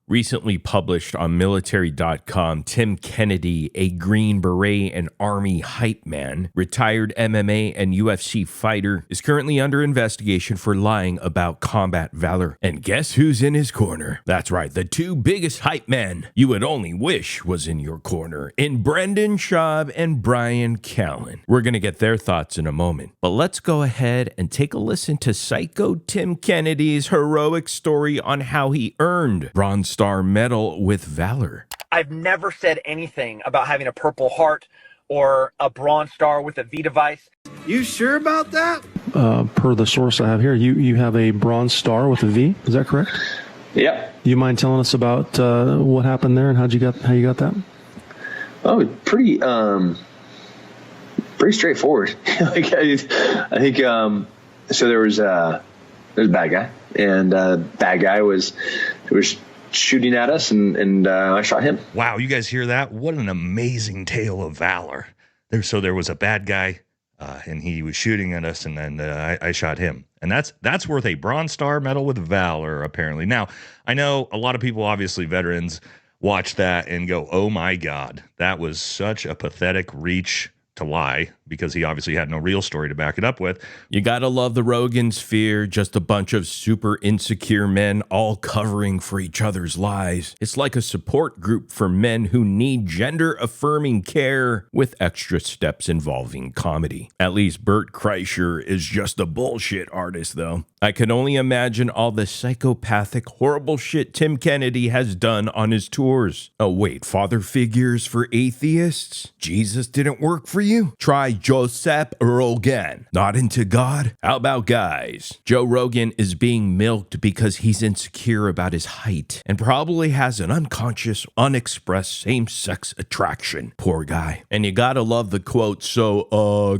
Recently published on military.com, Tim Kennedy, a Green Beret and Army hype man, retired MMA and UFC fighter, is currently under investigation for lying about combat valor. And guess who's in his corner? That's right, the two biggest hype men you would only wish was in your corner, in Brendan Schaub and Bryan Callen. We're going to get their thoughts in a moment, but let's go ahead and take a listen to Psycho Tim Kennedy's heroic story on how he earned Bronze Star Medal with Valor. I've never said anything about having a Purple Heart or a Bronze Star with a V device. You sure about that? Per the source I have here, you have a Bronze Star with a V. Is that correct? Yep. You mind telling us about what happened there and how you got that? Oh, pretty straightforward. I think so. There was a bad guy, and bad guy was shooting at us, and I shot him. Wow, you guys hear that? What an amazing tale of valor. There was a bad guy, and he was shooting at us, and then I shot him. And that's worth a Bronze Star Medal with Valor, apparently. Now, I know a lot of people, obviously veterans, watch that and go, oh my God, that was such a pathetic reach to lie, because he obviously had no real story to back it up with. You gotta love the Rogan sphere, just a bunch of super insecure men all covering for each other's lies. It's like a support group for men who need gender-affirming care with extra steps involving comedy. At least Bert Kreischer is just a bullshit artist, though. I can only imagine all the psychopathic, horrible shit Tim Kennedy has done on his tours. Oh wait, father figures for atheists? Jesus didn't work for you? Try Joseph Rogan. Not into God? How about guys? Joe Rogan is being milked because he's insecure about his height and probably has an unconscious, unexpressed same-sex attraction. Poor guy. And you gotta love the quote, so,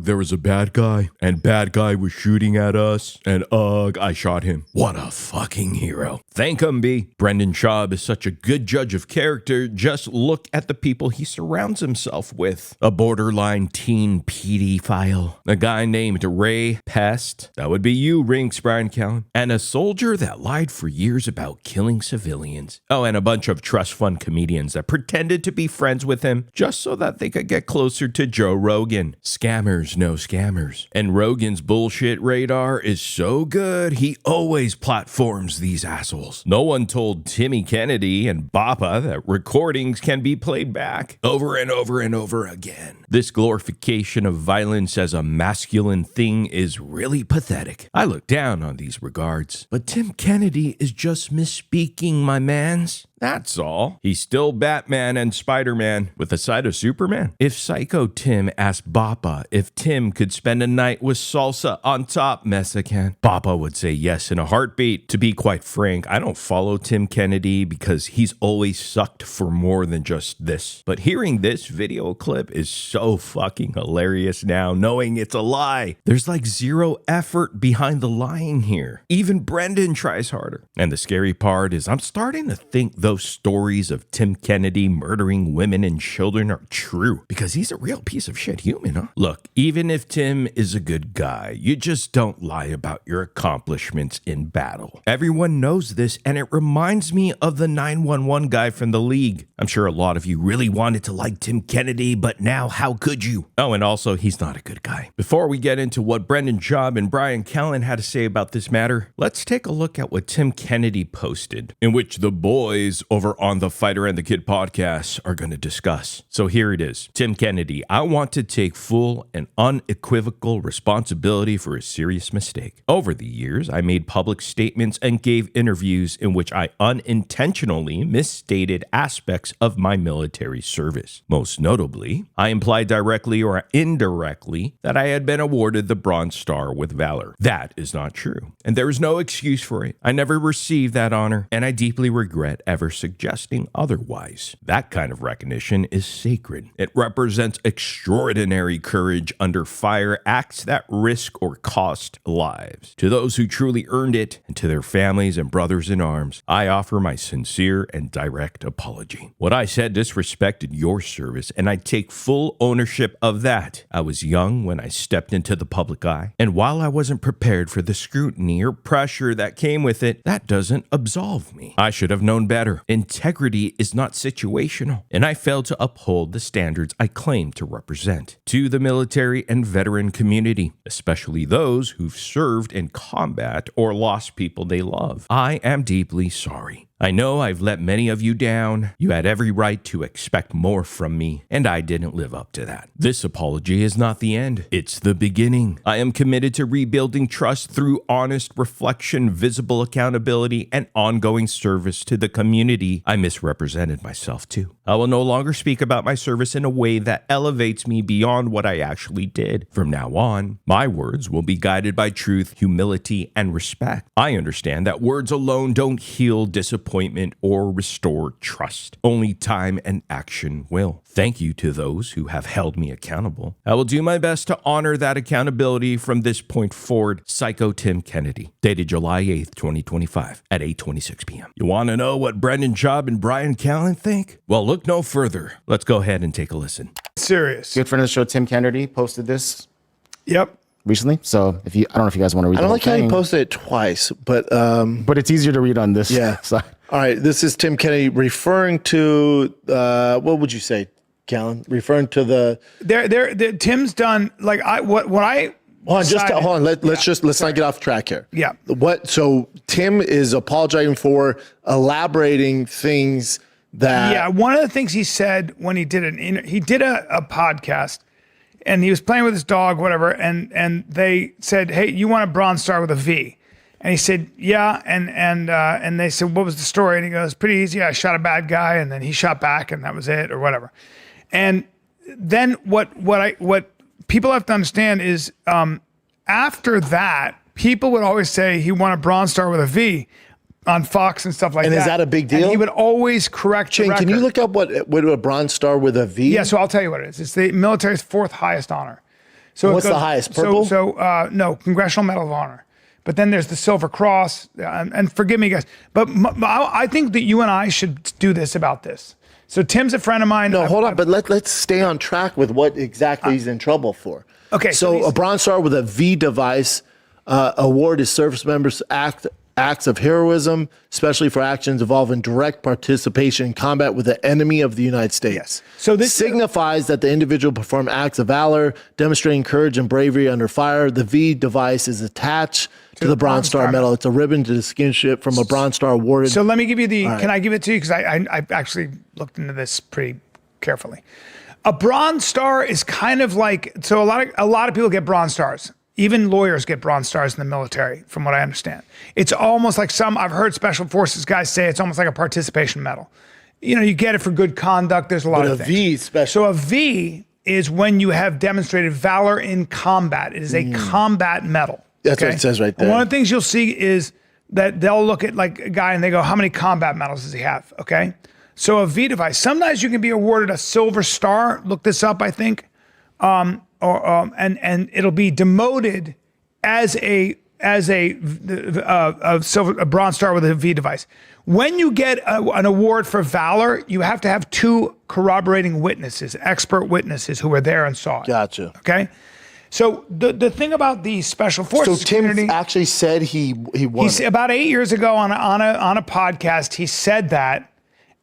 there was a bad guy, and bad guy was shooting at us, and I shot him. What a fucking hero. Thank him, B. Brendan Schaub is such a good judge of character. Just look at the people he surrounds himself with. A borderline teen pedophile, a guy named Ray Pest, that would be you, Rinks Bryan Callen, and a soldier that lied for years about killing civilians. Oh, and a bunch of trust fund comedians that pretended to be friends with him just so that they could get closer to Joe Rogan. Scammers know scammers. And Rogan's bullshit radar is so good, he always platforms these assholes. No one told Timmy Kennedy and Bappa that recordings can be played back over and over and over again. This glorification of violence as a masculine thing is really pathetic. I look down on these regards. But Tim Kennedy is just misspeaking, my mans. That's all. He's still Batman and Spider-Man with a side of Superman. If Psycho Tim asked Bappa if Tim could spend a night with salsa on top Mexican, Bappa would say yes in a heartbeat. To be quite frank, I don't follow Tim Kennedy because he's always sucked for more than just this. But hearing this video clip is so fucking hilarious now, knowing it's a lie. There's like zero effort behind the lying here. Even Brendan tries harder. And the scary part is I'm starting to think those stories of Tim Kennedy murdering women and children are true, because he's a real piece of shit human, huh? Look, even if Tim is a good guy, you just don't lie about your accomplishments in battle. Everyone knows this, and it reminds me of the 911 guy from the league. I'm sure a lot of you really wanted to like Tim Kennedy, but now how could you? Oh, and also, he's not a good guy. Before we get into what Brendan Schaub and Bryan Callen had to say about this matter, let's take a look at what Tim Kennedy posted, in which the boys over on the Fighter and the Kid podcast are going to discuss. So here it is. Tim Kennedy, I want to take full and unequivocal responsibility for a serious mistake. Over the years, I made public statements and gave interviews in which I unintentionally misstated aspects of my military service. Most notably, I implied directly or indirectly that I had been awarded the Bronze Star with Valor. That is not true, and there is no excuse for it. I never received that honor, and I deeply regret ever suggesting otherwise. That kind of recognition is sacred. It represents extraordinary courage under fire, acts that risk or cost lives. To those who truly earned it, and to their families and brothers in arms, I offer my sincere and direct apology. What I said disrespected your service, and I take full ownership of that. I was young when I stepped into the public eye, and while I wasn't prepared for the scrutiny or pressure that came with it, that doesn't absolve me. I should have known better. However, integrity is not situational, and I failed to uphold the standards I claim to represent. To the military and veteran community, especially those who've served in combat or lost people they love, I am deeply sorry. I know I've let many of you down. You had every right to expect more from me, and I didn't live up to that. This apology is not the end. It's the beginning. I am committed to rebuilding trust through honest reflection, visible accountability, and ongoing service to the community I misrepresented myself to. I will no longer speak about my service in a way that elevates me beyond what I actually did. From now on, my words will be guided by truth, humility, and respect. I understand that words alone don't heal disappointment or restore trust. Only time and action will. Thank you to those who have held me accountable. I will do my best to honor that accountability from this point forward. Psycho Tim Kennedy, dated July 8th, 2025 at 8:26 p.m. You want to know what Brendan Schaub and Bryan Callen think? Well, look no further. Let's go ahead and take a listen. Serious. Good friend of the show, Tim Kennedy, posted this Yep. recently. So if you, I don't know if you guys want to read. I don't like how he posted it twice, but it's easier to read on this. Yeah. side. All right, this is Tim Kennedy referring to what would you say, Callen? Referring to the Tim's done like what I hold on, decided- hold on. Let's not get off track here. Yeah. So Tim is apologizing for elaborating things that. Yeah, one of the things he said when he did a podcast, and he was playing with his dog, whatever, and they said, "Hey, you want a Bronze Star with a V?" And he said, "Yeah," and they said, "What was the story?" And he goes, "Pretty easy. I shot a bad guy, and then he shot back, and that was it, or whatever." And then what people have to understand is, after that, people would always say he won a Bronze Star with a V on Fox and stuff like that. And is that a big deal? And he would always correct the Shane, record. can you look up what a Bronze Star with a V? Yeah, so I'll tell you what it is. It's the military's fourth highest honor. So What's the highest? Purple? No, Congressional Medal of Honor. But then there's the Silver Cross, and forgive me, guys, but I think that you and I should do this about this. So Tim's a friend of mine. No, hold on, but let's stay on track with what exactly he's in trouble for. Okay, So a Bronze Star with a V device award is service members acts of heroism, especially for actions involving direct participation in combat with the enemy of the United States. Yes. So this signifies that the individual performed acts of valor, demonstrating courage and bravery under fire. The V device is attached to the Bronze Star medal. It's a ribbon to distinguish it from a Bronze Star awarded. So let me give you the. right. Can I give it to you? Because I actually looked into this pretty carefully. A Bronze Star is kind of like, so a lot of people get Bronze Stars. Even lawyers get Bronze Stars in the military, from what I understand. It's almost like I've heard Special Forces guys say it's almost like a participation medal. You know, you get it for good conduct. There's a lot But of a things. V is special. So a V is when you have demonstrated valor in combat. It is a combat medal. That's what it says right there. And one of the things you'll see is that they'll look at like a guy and they go, how many combat medals does he have? Okay. So a V device, sometimes you can be awarded a Silver Star. Look this up, I think. And it'll be demoted as a Bronze Star with a V device. When you get an award for valor, you have to have two corroborating witnesses, expert witnesses who were there and saw it. Gotcha. Okay. So the thing about the Special Forces So Tim community, actually said he won. about 8 years ago on a podcast, he said that,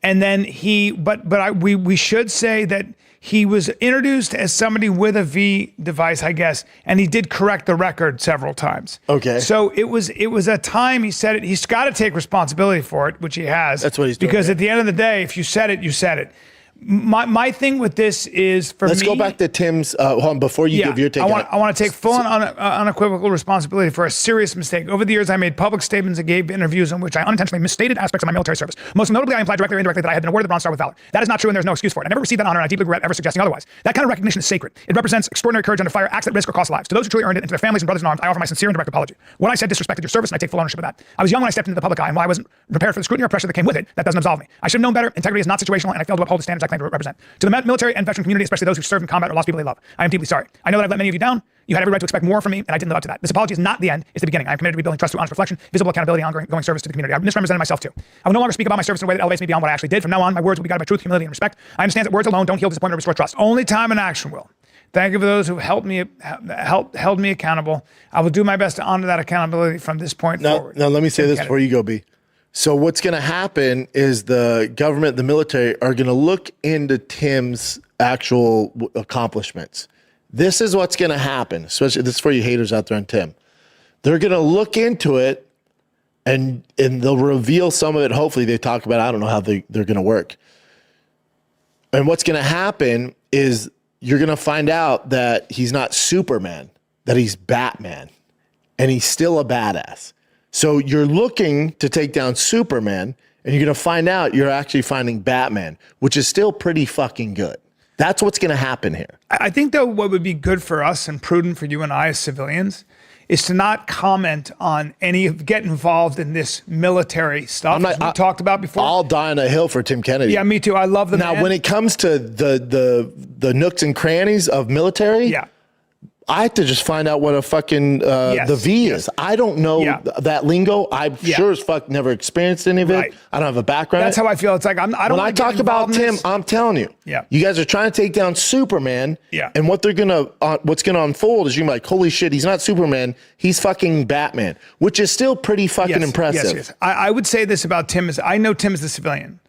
and then we should say that he was introduced as somebody with a V device, I guess, and he did correct the record several times. Okay. So it was a time he said it. He's got to take responsibility for it, which he has. That's what he's doing, Because yeah. at the end of the day, if you said it, you said it. My thing with this is for Let's me. go back to Tim's. Hold on, before you give your take. I want to take full and unequivocal responsibility for a serious mistake. Over the years, I made public statements and gave interviews in which I unintentionally misstated aspects of my military service. Most notably, I implied directly or indirectly that I had been awarded the Bronze Star with valor. That is not true, and there's no excuse for it. I never received that honor, and I deeply regret ever suggesting otherwise. That kind of recognition is sacred. It represents extraordinary courage under fire, acts that risk or cost lives. To those who truly earned it, and to their families and brothers in arms, I offer my sincere and direct apology. What I said disrespected your service, and I take full ownership of that. I was young when I stepped into the public eye, and while I wasn't prepared for the scrutiny or pressure that came with it, that doesn't absolve me. I should have known better. Integrity is not situational, and I failed to uphold the standards I claim to represent. To the military and veteran community, especially those who served in combat or lost people they love, I am deeply sorry. I know that I've let many of you down. You had every right to expect more from me, and I didn't live up to that. This apology is not the end, it's the beginning. I am committed to rebuilding trust through honest reflection, visible accountability, and ongoing service to the community. I misrepresented myself too. I will no longer speak about my service in a way that elevates me beyond what I actually did. From now on, my words will be guided by truth, humility, and respect. I understand that words alone don't heal disappointment or restore trust. Only time and action will. Thank you for those who held me accountable. I will do my best to honor that accountability from this point forward. Now let me say this before you go, B. So what's going to happen is the government, the military are going to look into Tim's actual accomplishments. This is what's going to happen, especially this is for you haters out there on Tim. They're going to look into it and they'll reveal some of it. Hopefully they talk about, I don't know how they're going to work. And what's going to happen is you're going to find out that he's not Superman, that he's Batman, and he's still a badass. So you're looking to take down Superman, and you're going to find out you're actually finding Batman, which is still pretty fucking good. That's what's going to happen here. I think, though, what would be good for us and prudent for you and I as civilians is to not comment on get involved in this military stuff as we talked about before. I'll die on a hill for Tim Kennedy. Yeah, me too. I love the man. Now, when it comes to the nooks and crannies of military, yeah. I have to just find out what a fucking the V is. I don't know that lingo. I'm sure as fuck never experienced any of it. Right. I don't have a background. That's how I feel. It's like I don't. When I talk about Tim, I'm telling you. Yeah. You guys are trying to take down Superman. Yeah. And what's gonna unfold is you're like, holy shit, he's not Superman. He's fucking Batman, which is still pretty fucking impressive. Yes. I would say this about Tim is I know Tim as a civilian,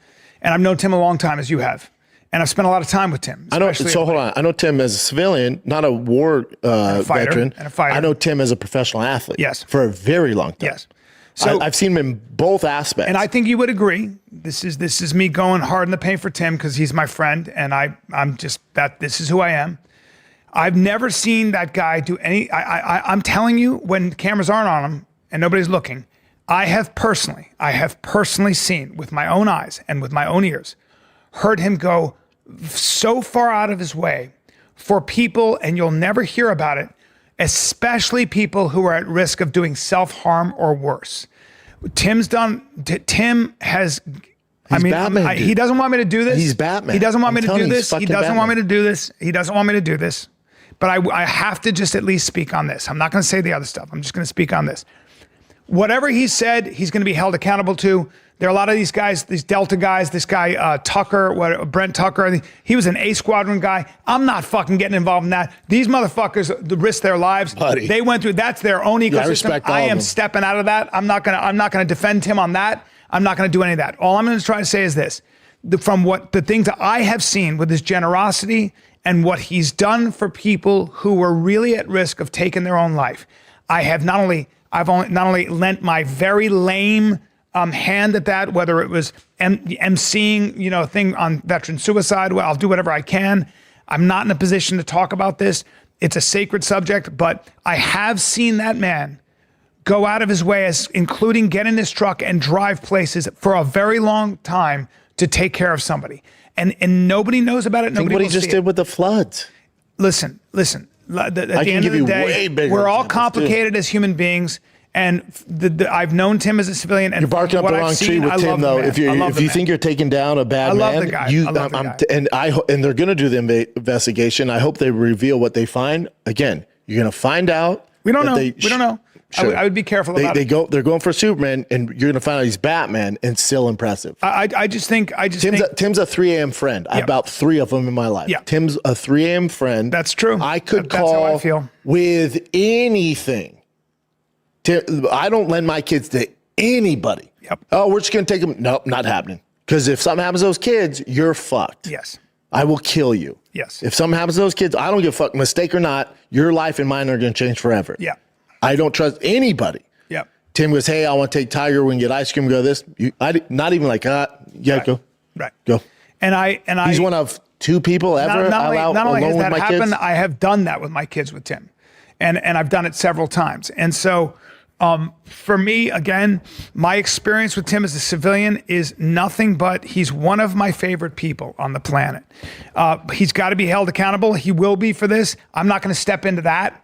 and I've known Tim a long time as you have. And I've spent a lot of time with Tim. I know. So hold on. I know Tim as a civilian, not a war veteran. And a fighter. I know Tim as a professional athlete. Yes. For a very long time. Yes. So I've seen him in both aspects. And I think you would agree. This is me going hard in the paint for Tim because he's my friend, and I'm just that. This is who I am. I've never seen that guy do any. I'm telling you, when cameras aren't on him and nobody's looking, I have personally seen with my own eyes and with my own ears, heard him go so far out of his way for people, and you'll never hear about it, especially people who are at risk of doing self-harm or worse. Tim has, Batman, he doesn't want me to do this. He's Batman. He doesn't want me to do this. He doesn't want me to do this. He doesn't want me to do this. But I have to just at least speak on this. I'm not going to say the other stuff. I'm just going to speak on this. Whatever he said, he's going to be held accountable to. There are a lot of these guys, these Delta guys, this guy, Brent Tucker, he was an A Squadron guy. I'm not fucking getting involved in that. These motherfuckers risk their lives. Buddy. They went through, that's their own ecosystem. I am stepping out of that. I'm not gonna defend him on that. I'm not gonna do any of that. All I'm gonna try to say is this, from what the things that I have seen with his generosity and what he's done for people who were really at risk of taking their own life, I've not only lent my very lame hand at that, whether it was emceeing, a thing on veteran suicide. Well, I'll do whatever I can. I'm not in a position to talk about this. It's a sacred subject, but I have seen that man go out of his way, including get in his truck and drive places for a very long time to take care of somebody. And nobody knows about it. Think what he just did with the floods. Listen. At the end of the day, we're all complicated as human beings. And I've known Tim as a civilian. And you're barking up the wrong tree with Tim, though. If you think you're taking down a bad man, I love the guy. And they're going to do the investigation. I hope they reveal what they find. Again, you're going to find out. We don't know. We don't know. Sure. I would be careful about it. They're going for Superman, and you're going to find out he's Batman, and still impressive. I just think Tim's a 3 a.m. friend. I have about 3 of them in my life. Yeah. Tim's a 3 a.m. friend. That's true. I could That's call how I feel. with anything. I don't lend my kids to anybody. Yep. Oh, we're just going to take them. Nope, not happening. Because if something happens to those kids, you're fucked. Yes. I will kill you. Yes. If something happens to those kids, I don't give a fuck, mistake or not, your life and mine are going to change forever. Yeah. I don't trust anybody. Yeah. Tim goes, hey, I want to take Tiger. We can get ice cream. Go this. Not even like, yeah, right. Go. Right. Go. And he's one of 2 people ever not only has that happened, kids. I have done that with my kids with Tim. And I've done it several times. And so for me, again, my experience with Tim as a civilian is nothing but he's one of my favorite people on the planet. He's got to be held accountable. He will be for this. I'm not going to step into that.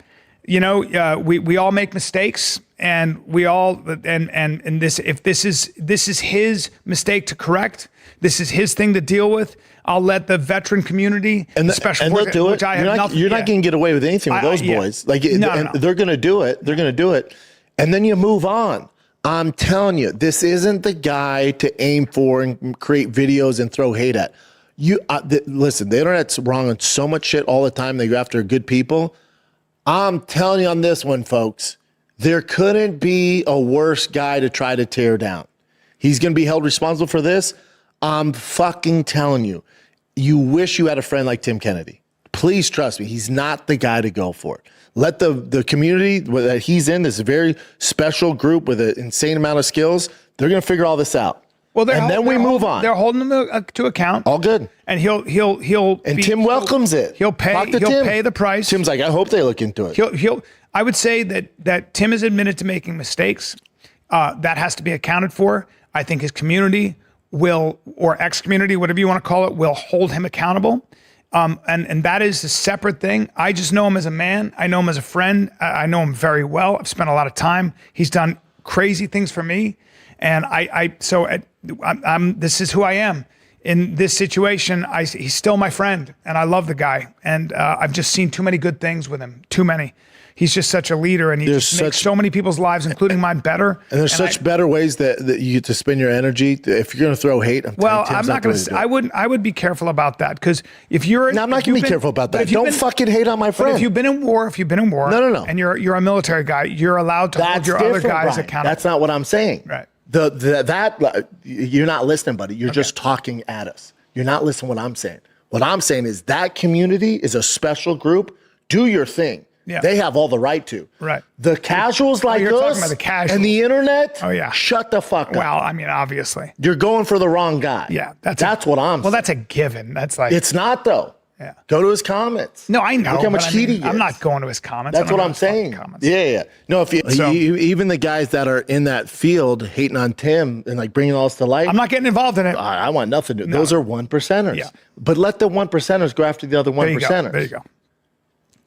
We all make mistakes, and we all and this if this is his mistake to correct. This is his thing to deal with. I'll let the veteran community, especially they'll do it. You're not going to get away with anything with those boys. No. They're going to do it. They're going to do it. And then you move on. I'm telling you, this isn't the guy to aim for and create videos and throw hate at. Listen, the internet's wrong on so much shit all the time. They go after good people. I'm telling you on this one, folks, there couldn't be a worse guy to try to tear down. He's going to be held responsible for this. I'm fucking telling you, you wish you had a friend like Tim Kennedy. Please trust me. He's not the guy to go for it. Let the community that he's in, this very special group with an insane amount of skills, they're going to figure all this out. Well, then we move on. They're holding him to account. All good. And Tim welcomes it. He'll pay the price. Tim's like, I hope they look into it. I would say that Tim has admitted to making mistakes. That has to be accounted for. I think his community will, or ex-community, whatever you want to call it, will hold him accountable. And that is a separate thing. I just know him as a man. I know him as a friend. I know him very well. I've spent a lot of time. He's done crazy things for me. And this is who I am. In this situation, he's still my friend, and I love the guy. And I've just seen too many good things with him. Too many. He's just such a leader, and he just makes so many people's lives, including mine, better. And there's such better ways that you get to spend your energy. If you're going to throw hate, I'm not going to. I would be careful about that, because if you're, no, I'm not going to be careful about that. Don't fucking hate on my friend. But if you've been in war, no, and you're a military guy, you're allowed to hold your other guys accountable. That's not what I'm saying. Right. That you're not listening, buddy. You're just talking at us. You're not listening to what I'm saying. What I'm saying is that community is a special group. Do your thing. Yeah. They have all the right to. Right. The casuals like you're us talking about the casuals. and the internet, shut the fuck up. Well, I mean, obviously. You're going for the wrong guy. Yeah. That's what I'm saying. Well, that's a given. That's like. It's not, though. Yeah. Go to his comments. No, I know. Look how much heat he gets. I'm not going to his comments. That's what I'm saying. Yeah. No, if even the guys that are in that field hating on Tim and like bringing all this to light, I'm not getting involved in it. I want nothing to do. Those are 1%ers. Yeah. But let the 1%ers go after the other 1%ers. There you go.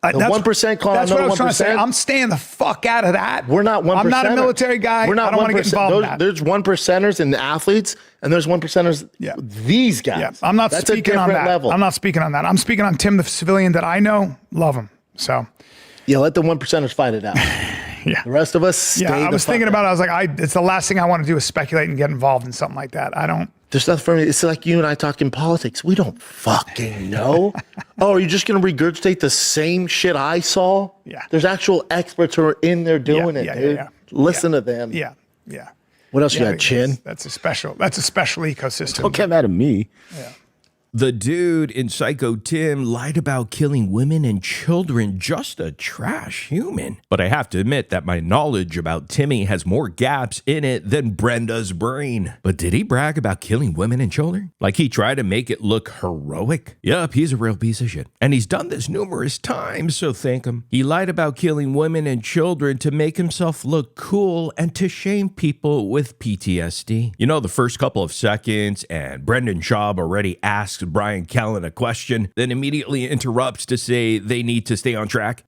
The 1% calling that's another 1%. What I was trying to say. I'm staying the fuck out of that. We're not 1%. I'm not a military guy. We're not. I don't want to get involved in that. There's 1%ers in the athletes, and there's 1%ers. Yeah. These guys. Yeah. I'm not That's speaking a on that. level. I'm not speaking on that. I'm speaking on Tim, the civilian that I know. Love him. So. Yeah, let the 1%ers fight it out. Yeah. The rest of us stay. Yeah, I was thinking about it. I was like, it's the last thing I want to do is speculate and get involved in something like that. I don't. There's nothing for me. It's like you and I talking politics. We don't fucking know. Oh, are you just going to regurgitate the same shit I saw? Yeah. There's actual experts who are in there doing it, dude. Yeah. Listen to them. Yeah. What else you got, Chin? That's a special ecosystem. Don't get mad at me. Yeah. The dude in Psycho Tim lied about killing women and children, just a trash human. But I have to admit that my knowledge about Timmy has more gaps in it than Brenda's brain. But did he brag about killing women and children? Like he tried to make it look heroic? Yup, he's a real piece of shit. And he's done this numerous times, so thank him. He lied about killing women and children to make himself look cool and to shame people with PTSD. You know, the first couple of seconds and Brendan Schaub already asks Bryan Callen a question, then immediately interrupts to say they need to stay on track.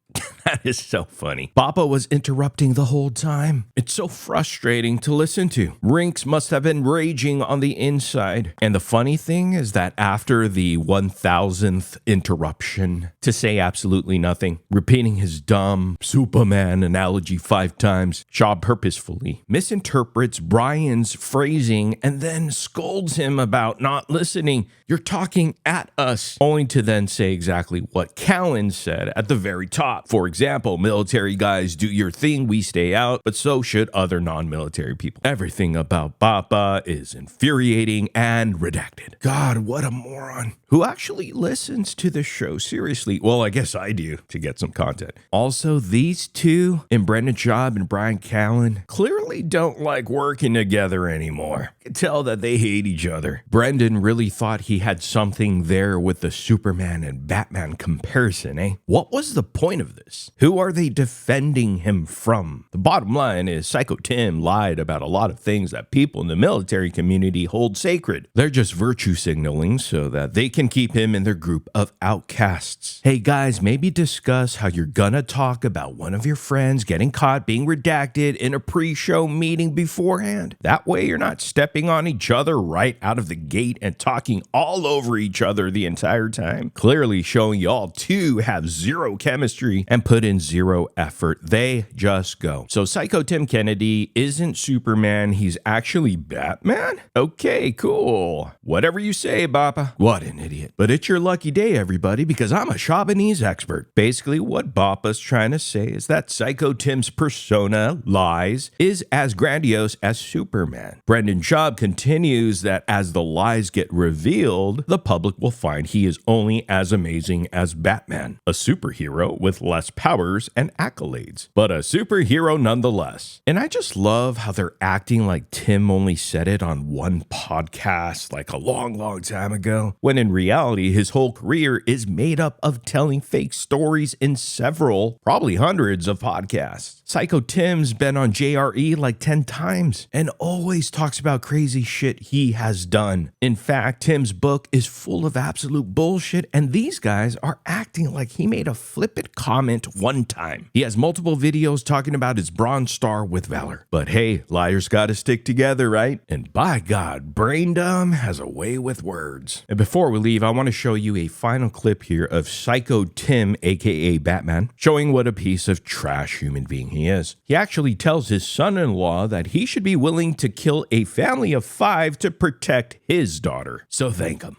That is so funny. Papa was interrupting the whole time. It's so frustrating to listen to. Rinks must have been raging on the inside. And the funny thing is that after the 1000th interruption, to say absolutely nothing, repeating his dumb Superman analogy 5 times, Schaub purposefully misinterprets Bryan's phrasing and then scolds him about not listening. You're talking at us, only to then say exactly what Callen said at the very top. For example, military guys do your thing, we stay out, but so should other non-military people. Everything about Papa is infuriating and redacted. God, what a moron. Who actually listens to the show seriously? Well, I guess I do, to get some content. Also, these two, in Brendan Schaub and Bryan Callen, clearly don't like working together anymore. I can tell that they hate each other. Brendan really thought he had something there with the Superman and Batman comparison, eh? What was the point of this? Who are they defending him from? The bottom line is Psycho Tim lied about a lot of things that people in the military community hold sacred. They're just virtue signaling so that they can keep him in their group of outcasts. Hey guys, maybe discuss how you're gonna talk about one of your friends getting caught being redacted in a pre-show meeting beforehand. That way you're not stepping on each other right out of the gate and talking all over each other the entire time. Clearly showing y'all two have zero chemistry and put put in zero effort. They just go. So Psycho Tim Kennedy isn't Superman. He's actually Batman? Okay, cool. Whatever you say, Bappa. What an idiot. But it's your lucky day, everybody, because I'm a Shabanese expert. Basically, what Bappa's trying to say is that Psycho Tim's persona, lies, is as grandiose as Superman. Brendan Schaub continues that as the lies get revealed, the public will find he is only as amazing as Batman, a superhero with less powers and accolades, but a superhero nonetheless. And I just love how they're acting like Tim only said it on one podcast like a long time ago, when in reality his whole career is made up of telling fake stories in several, probably hundreds of podcasts. Psycho Tim's been on JRE like 10 times and always talks about crazy shit he has done. In fact, Tim's book is full of absolute bullshit, and these guys are acting like he made a flippant comment one time. He has multiple videos talking about his Bronze Star with valor. But hey, liars gotta stick together, right? And by God, Braindumb has a way with words. And before we leave, I want to show you a final clip here of Psycho Tim, aka Batman, showing what a piece of trash human being he is. He actually tells his son-in-law that he should be willing to kill a family of 5 to protect his daughter. So thank him.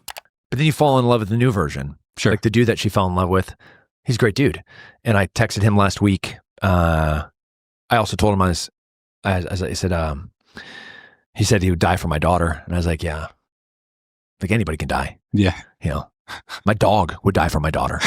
But then you fall in love with the new version. Sure. Like the dude that she fell in love with. He's a great dude. And I texted him last week. I also told him as I said, he said he would die for my daughter. And I was like, yeah, like anybody can die. Yeah. You know, my dog would die for my daughter,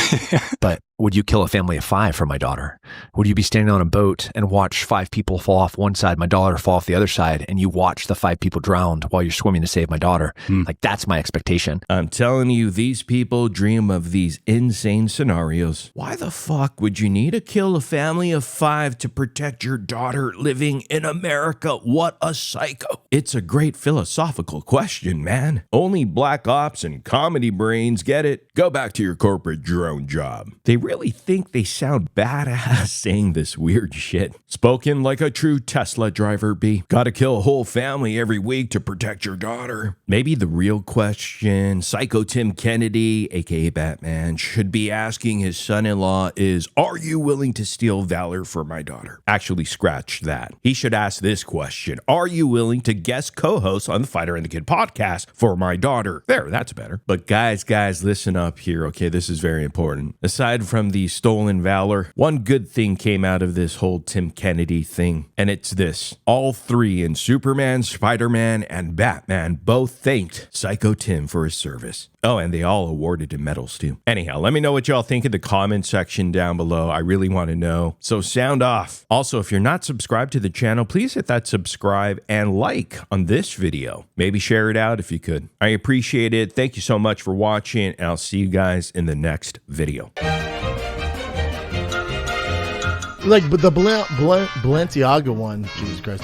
but would you kill a family of 5 for my daughter? Would you be standing on a boat and watch 5 people fall off one side, my daughter fall off the other side, and you watch the 5 people drowned while you're swimming to save my daughter? Like, that's my expectation. I'm telling you, these people dream of these insane scenarios. Why the fuck would you need to kill a family of 5 to protect your daughter living in America? What a psycho. It's a great philosophical question, man. Only black ops and comedy brains get it. Go back to your corporate drone job. They really think they sound badass saying this weird shit. Spoken like a true Tesla driver, B. Gotta kill a whole family every week to protect your daughter. Maybe the real question Psycho Tim Kennedy, aka Batman, should be asking his son-in-law is, are you willing to steal valor for my daughter? Actually, scratch that. He should ask this question. Are you willing to guest co-host on the Fighter and the Kid podcast for my daughter? There, that's better. But guys, listen up here, okay? This is very important. Aside from the stolen valor, one good thing came out of this whole Tim Kennedy thing, and it's this. All 3 in Superman, Spider-Man, and Batman both thanked Psycho Tim for his service. Oh, and they all awarded him medals too. Anyhow, let me know what y'all think in the comment section down below. I really want to know. So sound off. Also, if you're not subscribed to the channel, please hit that subscribe and like on this video. Maybe share it out if you could. I appreciate it. Thank you so much for watching, and I'll see you guys in the next video. Like, but the Balenciaga one, Jesus Christ.